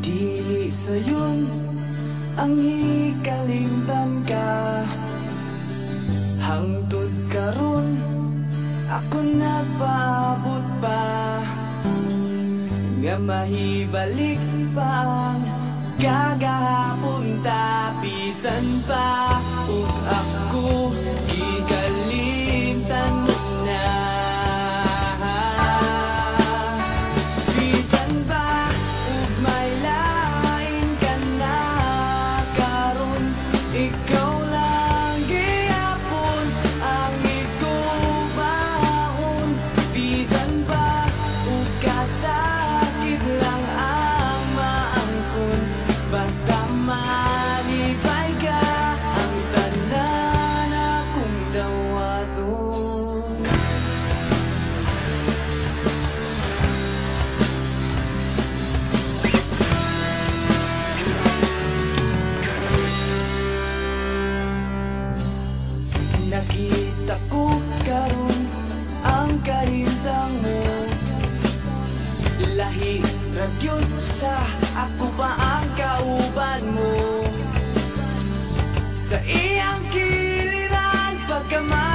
Dili sayon ang hikalimtan ka, hangtod karon ako nagpaabot pa, nga mahibalik pa ang kagahapon ta. Bisan pa ug ako hikalimtan mo na, bisan pa ug may lain ka na karon, ikaw lang gihapon ang igubaon. Bisan pa ug kasakit lang ang maangkon, basta malipay ka ang tanan akong dawaton. Nakita ko karon ang kahintang mo, lahi ragyod sa ako pa ang kauban mo. Sa iyang kiliran pagkamay